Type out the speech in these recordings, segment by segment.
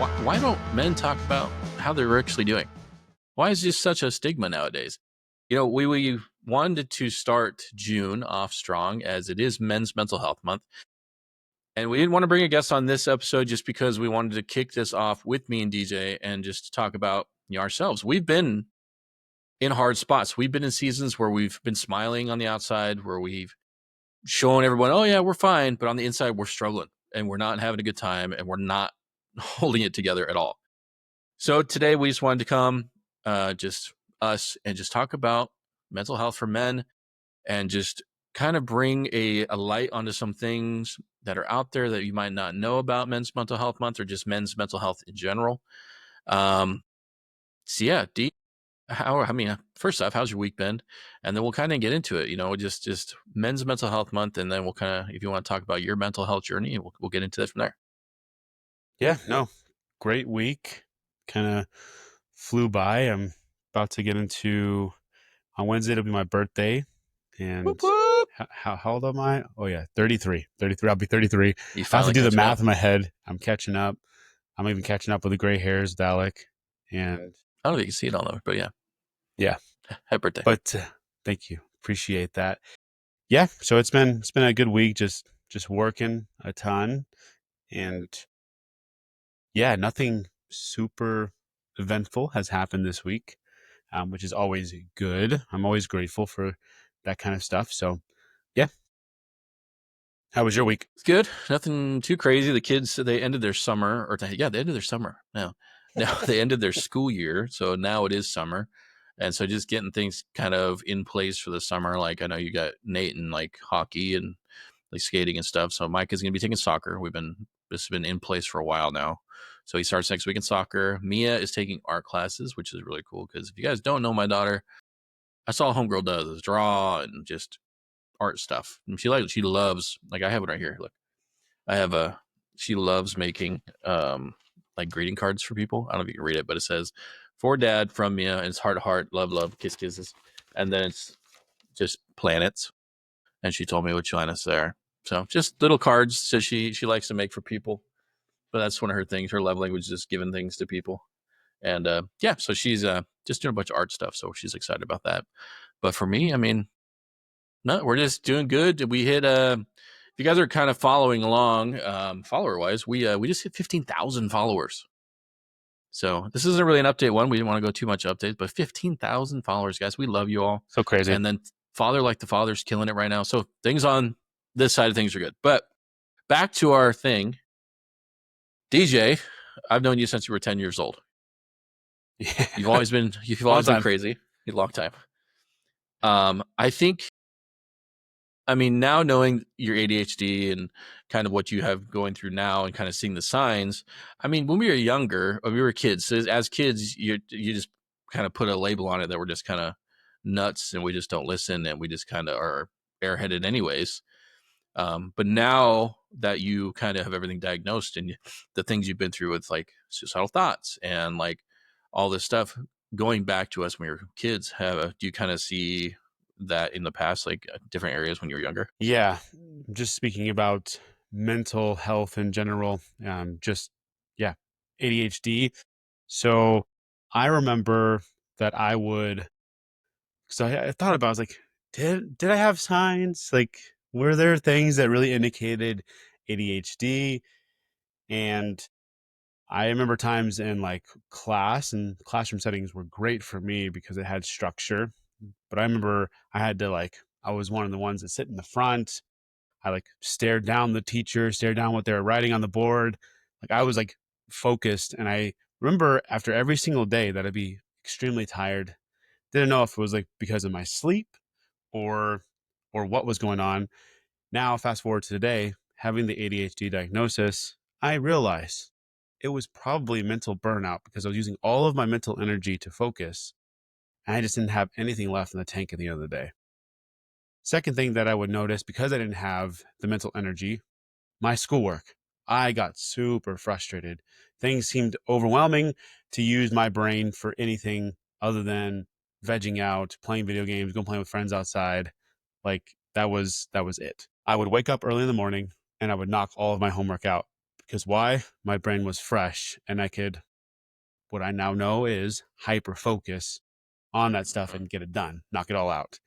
Why don't men talk about how they're actually doing? Why is this such a stigma nowadays? We wanted to start June off strong as it is Men's Mental Health Month. And we didn't want to bring a guest on this episode just because we wanted to kick this off with me and DJ and just talk about ourselves. We've been in hard spots. We've been in seasons where we've been smiling on the outside, where we've shown everyone, oh, yeah, we're fine. But on the inside, we're struggling and we're not having a good time and we're not holding it together at all. So today we just wanted to come, just us, and just talk about mental health for men and just kind of bring a light onto some things that are out there that you might not know about Men's Mental Health Month or just men's mental health in general. So yeah, first off, how's your week been? And then we'll kind of get into it, just Men's Mental Health Month. And then we'll kind of, if you want to talk about your mental health journey, we'll get into that from there. Yeah, no, great week. Kind of flew by. I'm about to get into on Wednesday. It'll be my birthday, and Whoop, whoop. how old am I? Oh yeah, 33. 33. I'll be 33. You I have to finally do the catching math up. in my head. I'm catching up. I'm even catching up with the gray hairs, Dalek. And I don't know if you can see it on there, but yeah, happy birthday. but thank you, appreciate that. Yeah, so it's been a good week. Just working a ton, and yeah, nothing super eventful has happened this week, which is always good. I'm always grateful for that kind of stuff. So, yeah. How was your week? It's good. Nothing too crazy. The kids, they ended their summer, they ended their summer. Now they ended their school year. So now it is summer. And so just getting things kind of in place for the summer. Like I know you got Nate and like hockey and like skating and stuff. So Mike is going to be taking soccer. This has been in place for a while now. So he starts next week in soccer. Mia is taking art classes, which is really cool. Because if you guys don't know my daughter, that's all homegirl does is draw and just art stuff. And she loves, like I have it right here. Look, I have she loves making like greeting cards for people. I don't know if you can read it, but it says for dad from Mia, and it's heart to heart, love, love, kiss, kisses. And then it's just planets. And she told me which planets there. So just little cards. So she likes to make for people. But that's one of her things. Her love language is just giving things to people. And yeah, so she's just doing a bunch of art stuff. So she's excited about that. But for me, I mean, no, we're just doing good. We hit if you guys are kind of following along, follower wise, we just hit 15,000 followers. So this isn't really an update one. We didn't want to go too much updates, but 15,000 followers, guys. We love you all. So crazy. And then Father Like the Father's killing it right now. So things on this side of things are good. But back to our thing. DJ, I've known you since you were 10 years old. Yeah. You've always been crazy. A long time. I think, I mean, now knowing your ADHD and kind of what you have going through now and kind of seeing the signs, I mean, when we were younger, when we were kids, as kids, you just kind of put a label on it that we're just kind of nuts and we just don't listen and we just kind of are airheaded anyways. But now that you kind of have everything diagnosed and the things you've been through with like suicidal thoughts and like all this stuff going back to us when we were kids, do you kind of see that in the past, like different areas when you were younger? Yeah. Just speaking about mental health in general, yeah, ADHD. So I remember that I would, so I thought about, I was like, did I have signs? Like, were there things that really indicated ADHD? And I remember times in like class, and classroom settings were great for me because it had structure. But I remember I was one of the ones that sit in the front. I like stared down the teacher, stared down what they were writing on the board. Like I was like focused. And I remember after every single day that I'd be extremely tired. Didn't know if it was like because of my sleep or what was going on. Now, fast forward to today, having the ADHD diagnosis, I realized it was probably mental burnout because I was using all of my mental energy to focus, and I just didn't have anything left in the tank at the end of the day. Second thing that I would notice, because I didn't have the mental energy, my schoolwork. I got super frustrated. Things seemed overwhelming to use my brain for anything other than vegging out, playing video games, going playing with friends outside. Like that was it. I would wake up early in the morning and I would knock all of my homework out because why? My brain was fresh and I could, what I now know is hyper focus on that stuff Mhm. and get it done, knock it all out.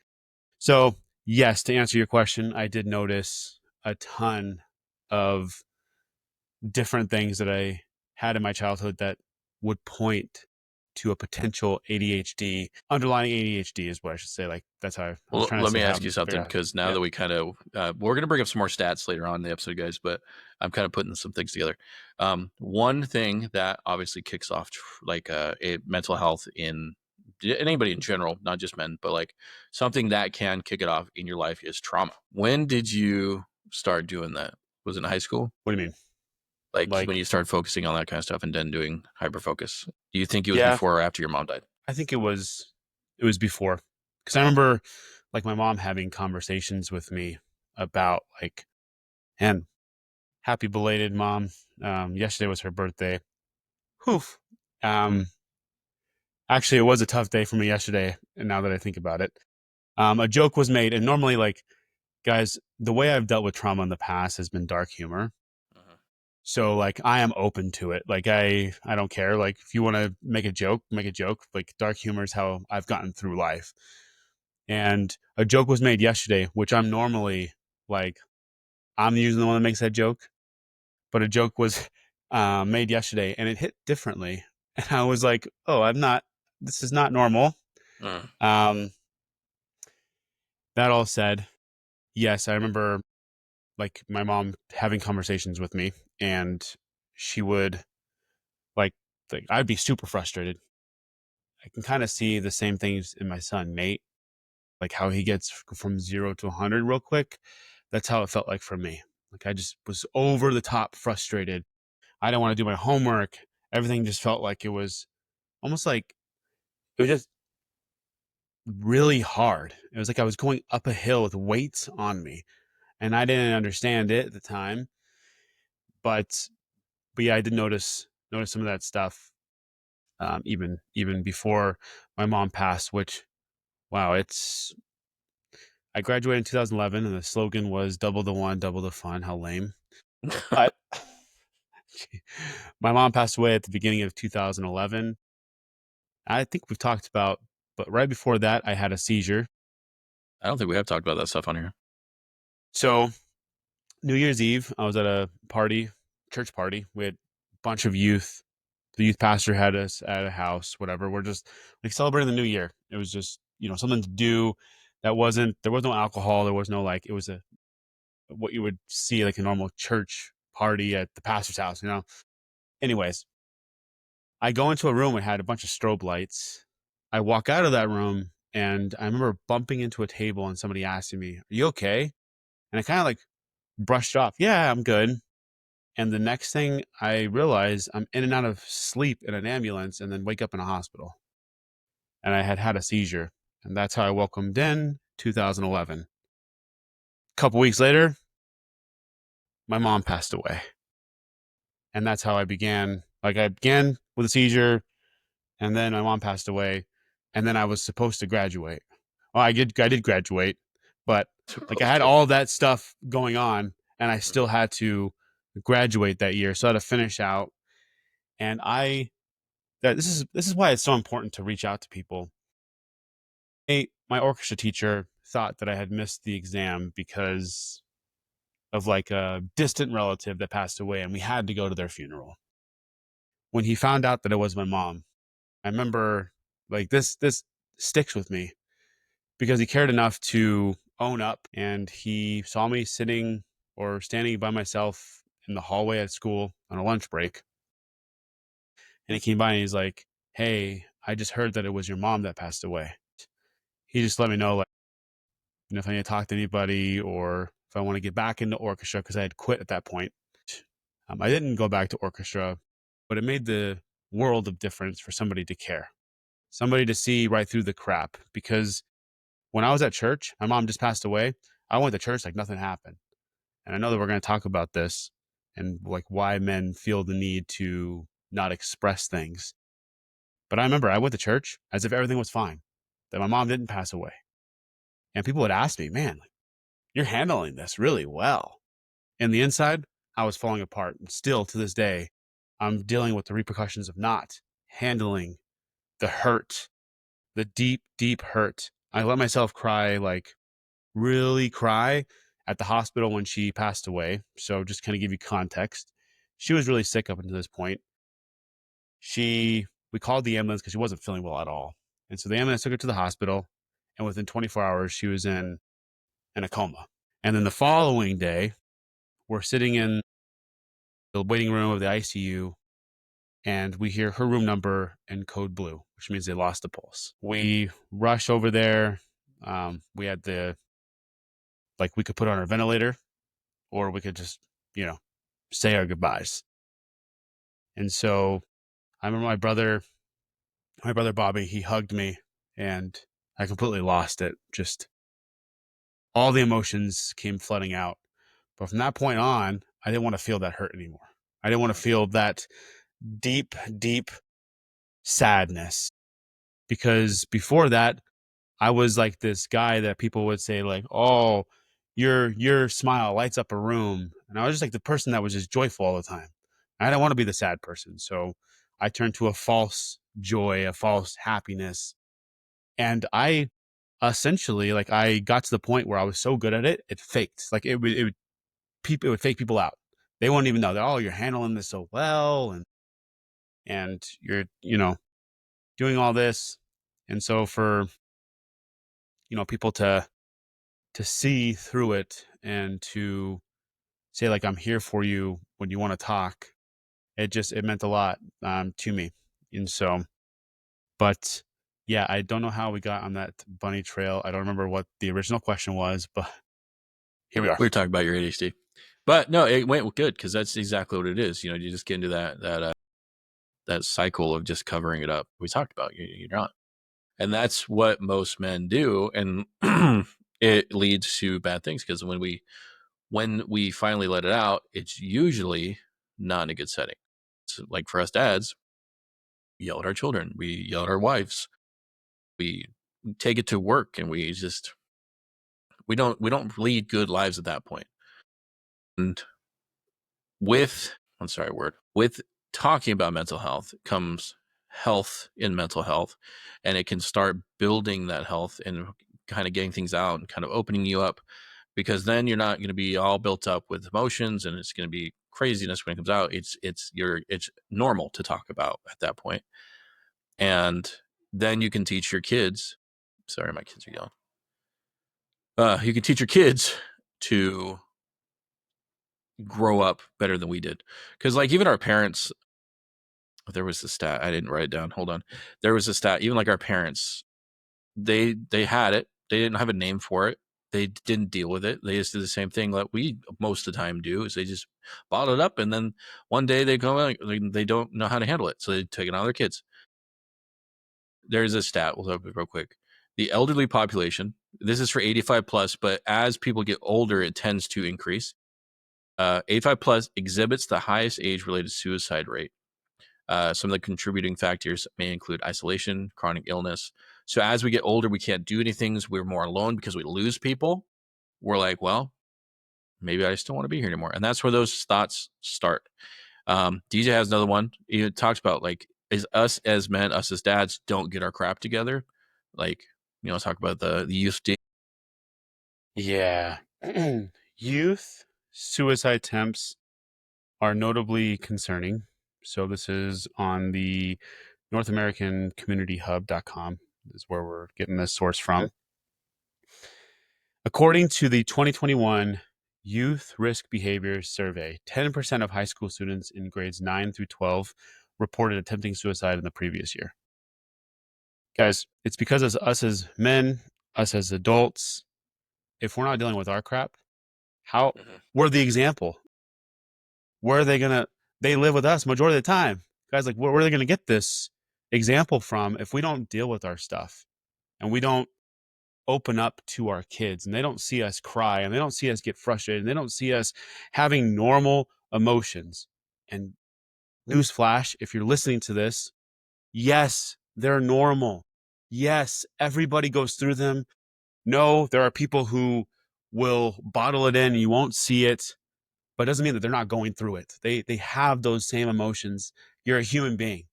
So, yes, to answer your question, I did notice a ton of different things that I had in my childhood that would point to a potential ADHD, underlying ADHD is what I should say. Like that's how I was Well, trying to let say me how ask you figure something out. because now Yeah. that we kind of we're going to bring up some more stats later on in the episode, guys. But I'm kind of putting some things together. One thing that obviously kicks off like mental health in anybody in general, not just men, but like something that can kick it off in your life is trauma. When did you start doing that? Was it in high school? What do you mean? Like when Like, you started focusing on that kind of stuff and then doing hyper focus? Do you think it was yeah, before or after your mom died? I think it was before because I remember like my mom having conversations with me about like, and happy belated mom. Yesterday was her birthday. Whew. Um, Actually, it was a tough day for me yesterday. And now that I think about it, a joke was made, and normally, like guys, the way I've dealt with trauma in the past has been dark humor. Mhm. So like I am open to it. Like I don't care. Like if you want to make a joke, make a joke. Like dark humor is how I've gotten through life. And a joke was made yesterday, which I'm normally like I'm usually the one that makes that joke, but a joke was made yesterday and it hit differently. And I was like, oh, I'm not. This is not normal. Mm. Um, that all said, yes, I remember like my mom having conversations with me, and she would like, I'd be super frustrated. I can kind of see the same things in my son Nate, like how he gets from 0 to 100 real quick. That's how it felt like for me. Like I just was over the top frustrated. I didn't want to do my homework. Everything just felt like it was almost like it was just really hard. It was like I was going up a hill with weights on me, and I didn't understand it at the time. But yeah, I did notice some of that stuff, even before my mom passed. Which wow, it's I graduated in 2011, and the slogan was "Double the one, double the fun." How lame! But my mom passed away at the beginning of 2011. I think we've talked about, but right before that, I had a seizure. I don't think we have talked about that stuff on here. So New Year's Eve, I was at a party, church party. We had a bunch of youth. The youth pastor had us at a house, whatever. We're just like celebrating the new year. It was just, something to do there was no alcohol. There was no like, it was what you would see like a normal church party at the pastor's house. Anyways, I go into a room and had a bunch of strobe lights. I walk out of that room and I remember bumping into a table and somebody asking me, "Are you okay?" And I kind of like brushed off. Yeah, I'm good. And the next thing I realize, I'm in and out of sleep in an ambulance and then wake up in a hospital. And I had had a seizure. And that's how I welcomed in 2011. A couple weeks later, my mom passed away. And that's how I began. Like I began with a seizure, and then my mom passed away, and then I was supposed to graduate. Well, I did graduate, but like I had Okay. all of that stuff going on, and I still had to graduate that year. So I had to finish out. And this is why it's so important to reach out to people. My orchestra teacher thought that I had missed the exam because of like a distant relative that passed away, and we had to go to their funeral. When he found out that it was my mom, I remember like this sticks with me because he cared enough to own up, and he saw me sitting or standing by myself in the hallway at school on a lunch break, and he came by and he's like, "Hey, I just heard that it was your mom that passed away." He just let me know like, if I need to talk to anybody or if I want to get back into orchestra because I had quit at that point. I didn't go back to orchestra, but it made the world of difference for somebody to care, somebody to see right through the crap. Because when I was at church, my mom just passed away. I went to church like nothing happened. And I know that we're going to talk about this and like why men feel the need to not express things. But I remember I went to church as if everything was fine, that my mom didn't pass away. And people would ask me, man, you're handling this really well. And the inside, I was falling apart. And still to this day, I'm dealing with the repercussions of not handling the hurt, the deep, deep hurt. I let myself cry, like really cry at the hospital when she passed away. So just kind of give you context. She was really sick up until this point. We called the ambulance because she wasn't feeling well at all. And so the ambulance took her to the hospital, and within 24 hours, she was in a coma. And then the following day, we're sitting in the waiting room of the ICU, and we hear her room number in code blue, which means they lost the pulse. We rush over there. We had we could put her on our ventilator, or we could just, you know, say our goodbyes. And so I remember my brother Bobby, he hugged me, and I completely lost it. Just all the emotions came flooding out. But from that point on, I didn't want to feel that hurt anymore. I didn't want to feel that deep, deep sadness, because before that, I was like this guy that people would say like, "Oh, your smile lights up a room," and I was just like the person that was just joyful all the time. I didn't want to be the sad person, so I turned to a false joy, a false happiness, and I essentially, like, I got to the point where I was so good at it, it faked. Like it would fake people out. They wouldn't even know that, oh, you're handling this so well, and you're, doing all this. And so for, people to see through it and to say like, I'm here for you when you want to talk, it meant a lot to me. And so, but yeah, I don't know how we got on that bunny trail. I don't remember what the original question was, but here we are. We were talking about your ADHD, but no, it went good because that's exactly what it is. You know, you just get into that cycle of just covering it up. We talked about you're not, and that's what most men do, and it leads to bad things because when we finally let it out, it's usually not in a good setting. So like for us dads, we yell at our children, we yell at our wives, we take it to work, and we don't lead good lives at that point. And with I'm sorry, word with talking about mental health comes health in mental health, and it can start building that health and kind of getting things out and kind of opening you up, because then you're not going to be all built up with emotions and it's going to be craziness when it comes out. It's normal to talk about at that point. And then you can teach your kids. Sorry, my kids are yelling. You can teach your kids to grow up better than we did, because like even our parents, there was a stat I didn't write it down. Hold on. There was a stat. Even like our parents, they had it. They didn't have a name for it. They didn't deal with it. They just did the same thing that we most of the time do. Is they just bottle it up, and then one day they go out, they don't know how to handle it, so they take it on their kids. There's a stat. We'll look real quick. The elderly population. This is for 85 plus, but as people get older, it tends to increase. 85 plus exhibits the highest age-related suicide rate. Some of the contributing factors may include isolation, chronic illness. So as we get older, we can't do anything. We're more alone because we lose people. We're like, well, maybe I just don't want to be here anymore. And that's where those thoughts start. DJ has another one. He talks about like, is us as men, us as dads, don't get our crap together. Like, talk about the youth. Yeah. Youth suicide attempts are notably concerning. So this is on the North American Community Hub.com is where we're getting this source from. According to the 2021 Youth Risk Behaviors Survey, 10% of high school students in grades 9 through 12 reported attempting suicide in the previous year. Guys, it's because of us as men, us as adults, if we're not dealing with our crap, how we're the example. Where are they gonna? They live with us majority of the time, guys. Like, where are they gonna get this example from if we don't deal with our stuff and we don't open up to our kids, and they don't see us cry, and they don't see us get frustrated, and they don't see us having normal emotions? And newsflash, if you're listening to this, yes, they're normal. Yes, everybody goes through them. No, there are people who will bottle it in and you won't see it. but it doesn't mean that they're not going through it. They have those same emotions. You're a human being.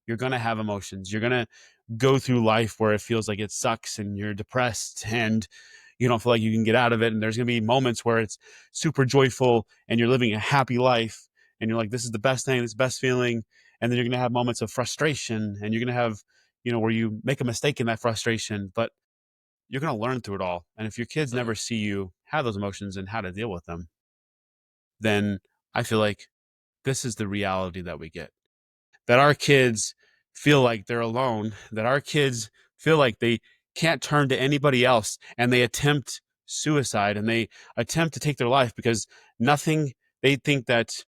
You're gonna have emotions. You're gonna go through life where it feels like it sucks and you're depressed and you don't feel like you can get out of it. And there's gonna be moments where it's super joyful and you're living a happy life and you're like, this is the best thing, this is the best feeling. And then you're gonna have moments of frustration and you're gonna have, where you make a mistake in that frustration, but you're gonna learn through it all. And if your kids Mm. never see you have those emotions and how to deal with them, then I feel like this is the reality that we get. That our kids feel like they're alone, that our kids feel like they can't turn to anybody else and they attempt suicide and they attempt to take their life because nothing, they think that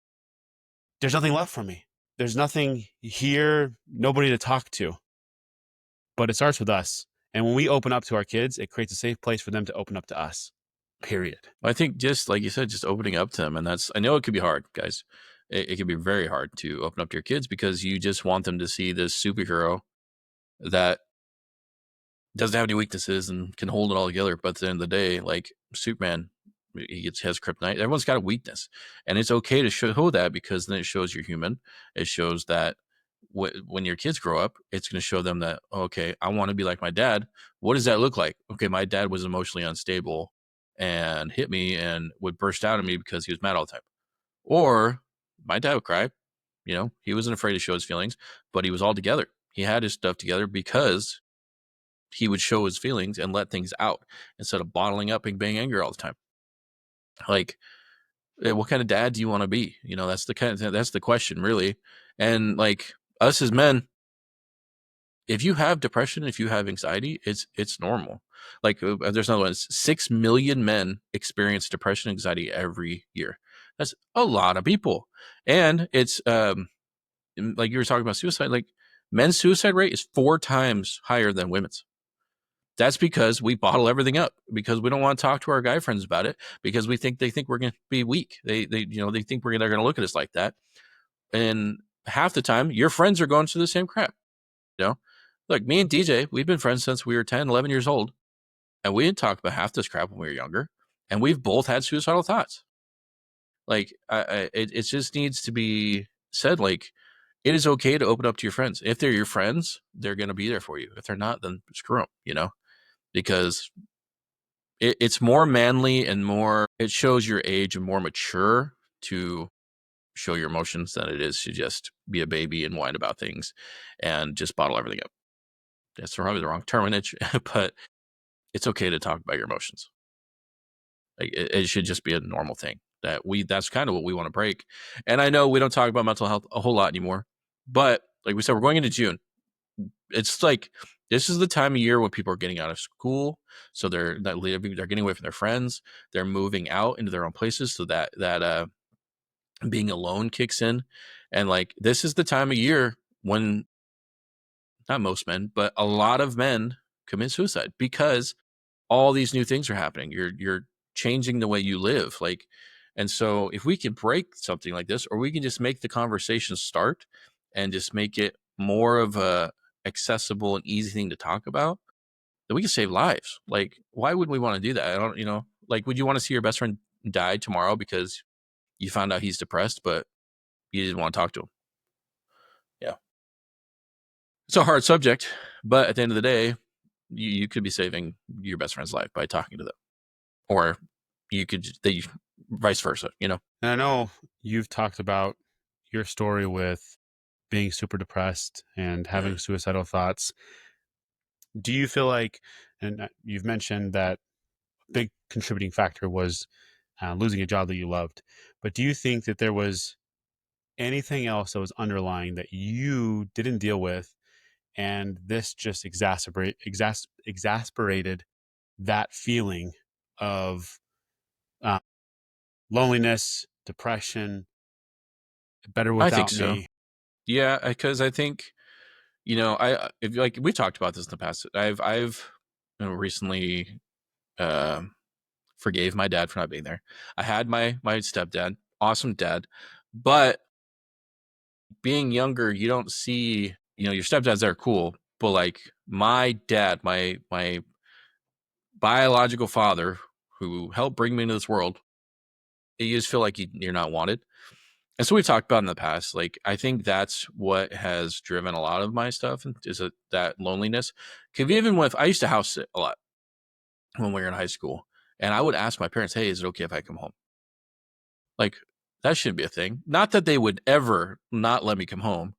there's nothing left for me. There's nothing here, nobody to talk to. But it starts with us. And when we open up to our kids, it creates a safe place for them to open up to us. Period. I think just like you said, just opening up to them, and I know it could be hard, guys. It can be very hard to open up to your kids because you just want them to see this superhero that doesn't have any weaknesses and can hold it all together. But at the end of the day, like Superman, has kryptonite. Everyone's got a weakness, and it's okay to show that because then it shows you're human. It shows that when your kids grow up, it's going to show them that okay, I want to be like my dad. What does that look like? Okay, my dad was emotionally unstable and hit me and would burst out at me because he was mad all the time. Or my dad would cry. He wasn't afraid to show his feelings, but he was all together. He had his stuff together because he would show his feelings and let things out instead of bottling up and being angry all the time. Like, what kind of dad do you want to be? That's the question, really. And like us as men, if you have depression, if you have anxiety, it's normal. Like, there's another one. 6 million men experience depression, anxiety every year. That's a lot of people, and it's like you were talking about suicide. Like, men's suicide rate is 4 times higher than women's. That's because we bottle everything up because we don't want to talk to our guy friends about it because they think we're going to be weak. They think they're going to look at us like that. And half the time, your friends are going through the same crap. You know, Look, me and DJ, we've been friends since we were 10, 11 years old, and we didn't talk about half this crap when we were younger. And we've both had suicidal thoughts. Like, it just needs to be said. Like, it is okay to open up to your friends. If they're your friends, they're going to be there for you. If they're not, then screw them. Because it's more manly and it shows your age and more mature to show your emotions than it is to just be a baby and whine about things and just bottle everything up. That's probably the wrong terminage, but it's okay to talk about your emotions. Like, it should just be a normal thing that's kind of what we want to break. And I know we don't talk about mental health a whole lot anymore, but like we said, we're going into June. It's like this is the time of year when people are getting out of school, so they're getting away from their friends. They're moving out into their own places, so that being alone kicks in, and like this is the time of year when not most men, but a lot of men commit suicide because all these new things are happening. You're changing the way you live, like, and so if we can break something like this, or we can just make the conversation start and just make it more of a accessible and easy thing to talk about, then we can save lives. Like, why would we want to do that? I don't, like, would you want to see your best friend die tomorrow because you found out he's depressed, but you didn't want to talk to him? Yeah. It's a hard subject, but at the end of the day, you could be saving your best friend's life by talking to them, or vice versa. And I know you've talked about your story with being super depressed and having suicidal thoughts. Do you feel like, and you've mentioned that a big contributing factor was losing a job that you loved, but do you think that there was anything else that was underlying that you didn't deal with, and this just exasperated that feeling of uh, loneliness, depression, better I think without so. me? Yeah, because I think I if like we talked about this in the past. I've recently uh, forgave my dad for not being there. I had my stepdad, awesome dad, but being younger, you don't see your stepdads there, cool, but like my dad, my biological father, who helped bring me into this world, you just feel like you're not wanted. And so we've talked about in the past, like I think that's what has driven a lot of my stuff is that loneliness. Cause even with I used to house sit a lot when we were in high school, and I would ask my parents, "Hey, is it okay if I come home?" Like that shouldn't be a thing. Not that they would ever not let me come home,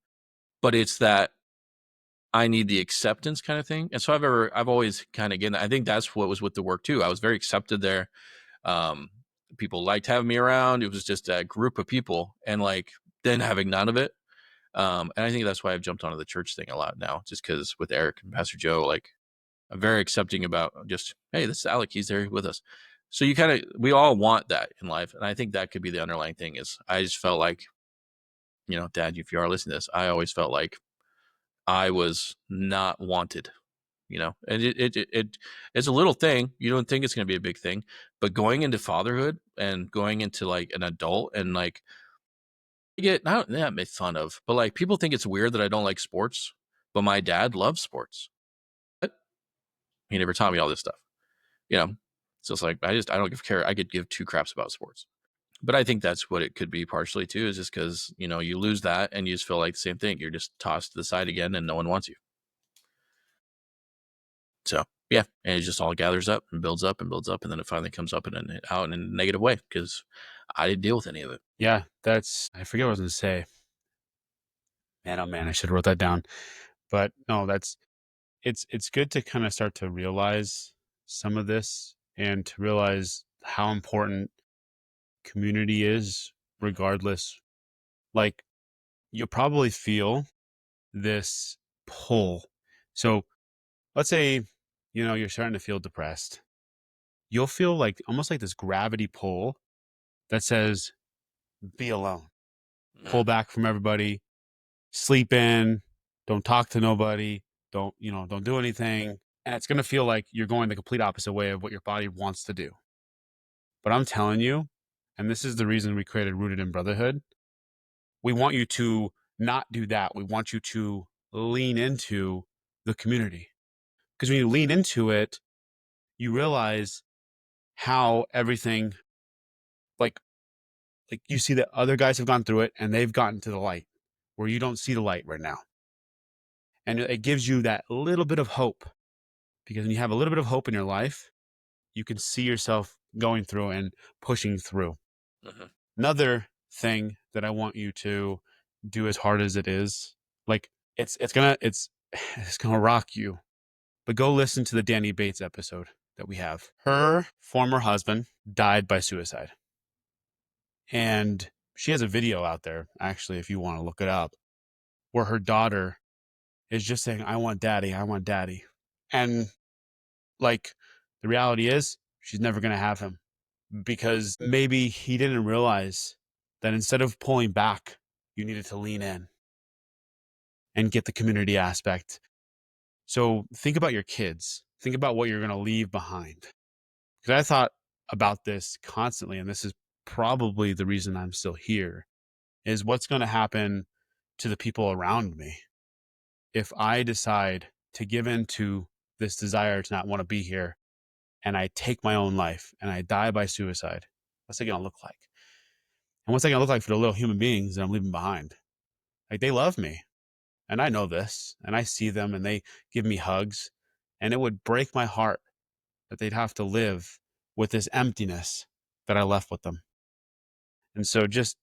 but it's that I need the acceptance kind of thing. And so I've always kind of again, I think that's what was with the work too. I was very accepted there. Um, People liked having me around. It was just a group of people, and like then having none of it. And I think that's why I've jumped onto the church thing a lot now, just because with Eric and Pastor Joe, like I'm very accepting about just, hey, this is Alec, he's there with us. So we all want that in life, and I think that could be the underlying thing. Is I just felt like, Dad, if you are listening to this, I always felt like I was not wanted. And it's a little thing. You don't think it's going to be a big thing, but going into fatherhood and going into like an adult and like get not made fun of, but like people think it's weird that I don't like sports, but my dad loves sports. But he never taught me all this stuff, you know. So it's like I don't give care. I could give two craps about sports, but I think that's what it could be partially too. Is just because you lose that and you just feel like the same thing. You're just tossed to the side again, and no one wants you. So yeah, and it just all gathers up and builds up and builds up, and then it finally comes up out in a negative way because I didn't deal with any of it. Yeah, that's I forget what I was gonna say. Man, oh man, I should have wrote that down. But no, that's it's good to kind of start to realize some of this and to realize how important community is regardless. Like you'll probably feel this pull. So let's say, you're starting to feel depressed. You'll feel like almost like this gravity pull that says, be alone, pull Mm-hmm. back from everybody, sleep in, don't talk to nobody, don't do anything. And it's going to feel like you're going the complete opposite way of what your body wants to do. But I'm telling you, and this is the reason we created Rooted in Brotherhood, we want you to not do that. We want you to lean into the community. Because when you lean into it, you realize how everything like you see that other guys have gone through it and they've gotten to the light where you don't see the light right now. And it gives you that little bit of hope because when you have a little bit of hope in your life, you can see yourself going through and pushing through. Mm-hmm. Another thing that I want you to do as hard as it is, like it's it's gonna rock you. But go listen to the Danny Bates episode that we have. Her former husband died by suicide. And she has a video out there, actually, if you want to look it up, where her daughter is just saying, I want daddy, I want daddy. And like the reality is, she's never going to have him because maybe he didn't realize that instead of pulling back, you needed to lean in and get the community aspect. So think about your kids, think about what you're going to leave behind. Because I thought about this constantly, and this is probably the reason I'm still here, is what's going to happen to the people around me if I decide to give in to this desire to not want to be here and I take my own life and I die by suicide. What's it going to look like? And what's it going to look like for the little human beings that I'm leaving behind? Like they love me and I know this and I see them and they give me hugs and it would break my heart that they'd have to live with this emptiness that I left with them. And so just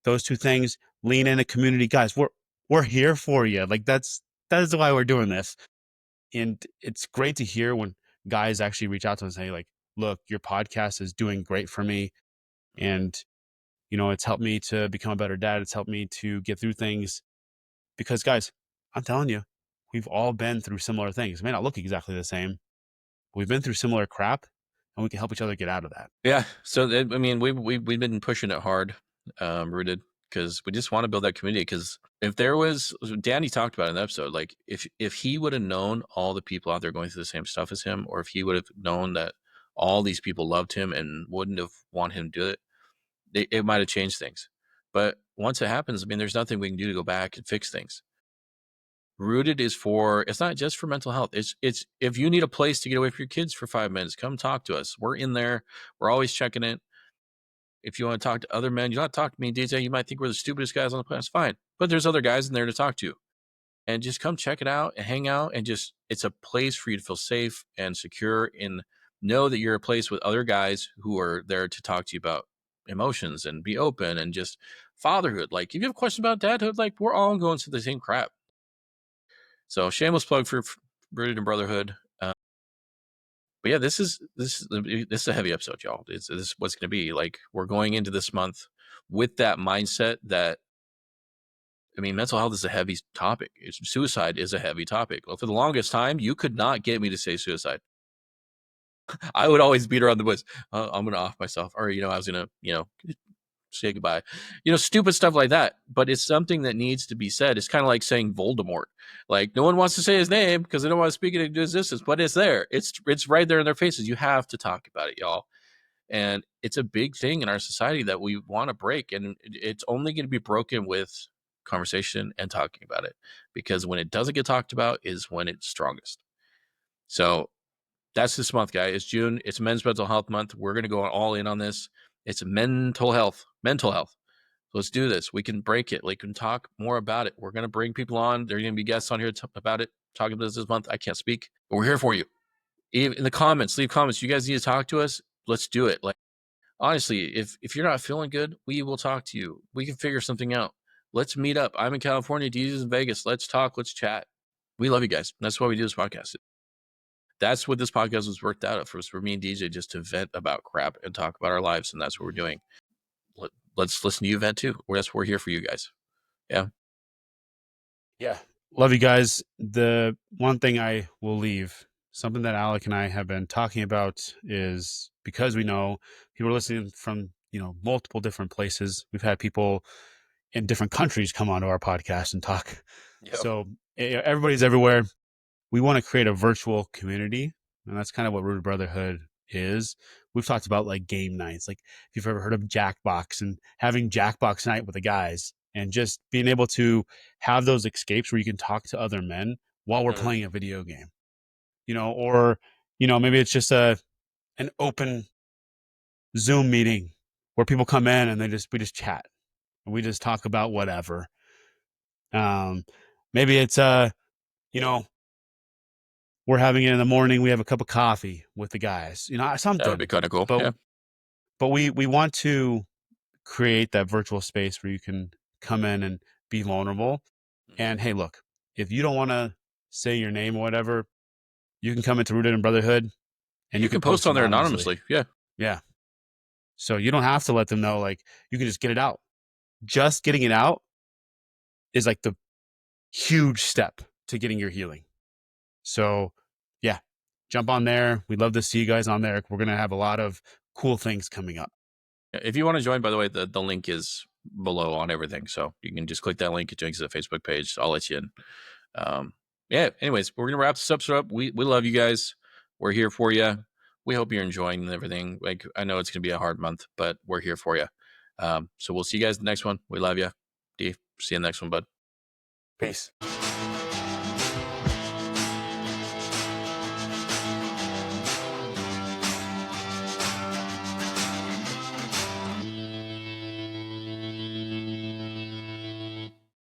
those two things, lean in a community, guys. We're here for you. Like that is why we're doing this. And it's great to hear when guys actually reach out to us and say, like, look, your podcast is doing great for me. And, it's helped me to become a better dad. It's helped me to get through things because guys, I'm telling you, we've all been through similar things. It may not look exactly the same. We've been through similar crap and we can help each other get out of that. Yeah. So I mean, we've been pushing it hard, Rooted, because we just want to build that community. Because if there was, Danny talked about it in the episode, like if he would have known all the people out there going through the same stuff as him, or if he would have known that all these people loved him and wouldn't have wanted him to do it, it might have changed things. But once it happens, I mean, there's nothing we can do to go back and fix things. Rooted is for, it's not just for mental health. It's if you need a place to get away from your kids for 5 minutes, come talk to us. We're in there. We're always checking it. If you want to talk to other men, you don't have to talk to me, DJ. You might think we're the stupidest guys on the planet. It's fine. But there's other guys in there to talk to. And just come check it out and hang out, and just, it's a place for you to feel safe and secure, and know that you're a place with other guys who are there to talk to you about emotions and be open, and just fatherhood. Like, if you have questions about dadhood, like, we're all going through the same crap. So shameless plug for Rooted in Brotherhood. But yeah, this is a heavy episode, y'all. This is what's going to be like. We're going into this month with that mindset that, I mean, mental health is a heavy topic. Suicide is a heavy topic. Well, for the longest time, you could not get me to say suicide. I would always beat around the bush. I'm going to off myself, or I was going to say goodbye. Stupid stuff like that. But it's something that needs to be said. It's kind of like saying Voldemort. Like, no one wants to say his name because they don't want to speak it into existence, but it's there. It's right there in their faces. You have to talk about it, y'all. And it's a big thing in our society that we want to break. And it's only going to be broken with conversation and talking about it. Because when it doesn't get talked about is when it's strongest. So that's this month, guys. It's June. It's Men's Mental Health Month. We're going to go all in on this. It's mental health. Mental health. Let's do this. We can break it. We can talk more about it. We're going to bring people on. There are going to be guests on here about it, talking about this month. I can't speak, but we're here for you. Even in the comments, leave comments. You guys need to talk to us. Let's do it. Like, honestly, if you're not feeling good, we will talk to you. We can figure something out. Let's meet up. I'm in California. DJ's in Vegas. Let's talk. Let's chat. We love you guys. That's why we do this podcast. That's what this podcast was worked out for me and DJ, just to vent about crap and talk about our lives. And that's what we're doing. Let's listen to you vent too. We're here for you guys. Yeah. Yeah. Love you guys. The one thing I will leave, something that Alec and I have been talking about, is because we know people are listening from, multiple different places. We've had people in different countries come onto our podcast and talk. Yep. So everybody's everywhere. We want to create a virtual community. And that's kind of what Rooted Brotherhood is. We've talked about like game nights, like if you've ever heard of Jackbox, and having Jackbox night with the guys, and just being able to have those escapes where you can talk to other men while we're playing a video game, or, maybe it's just an open Zoom meeting where people come in and we just chat and we just talk about whatever. Maybe it's, we're having it in the morning. We have a cup of coffee with the guys, something. That would be kind of cool. But, yeah. But we want to create that virtual space where you can come in and be vulnerable. And hey, look, if you don't want to say your name or whatever, you can come into Rooted in Brotherhood and you can post on there anonymously. Yeah. Yeah. So you don't have to let them know, like, you can just get it out. Just getting it out is like the huge step to getting your healing. So yeah, jump on there. We'd love to see you guys on there. We're going to have a lot of cool things coming up. If you want to join, by the way, the link is below on everything. So you can just click that link. It takes to the Facebook page. I'll let you in. Yeah. Anyways, we're going to wrap this episode up. We love you guys. We're here for you. We hope you're enjoying everything. Like, I know it's going to be a hard month, but we're here for you. So we'll see you guys in the next one. We love you. D, see you in the next one, bud. Peace.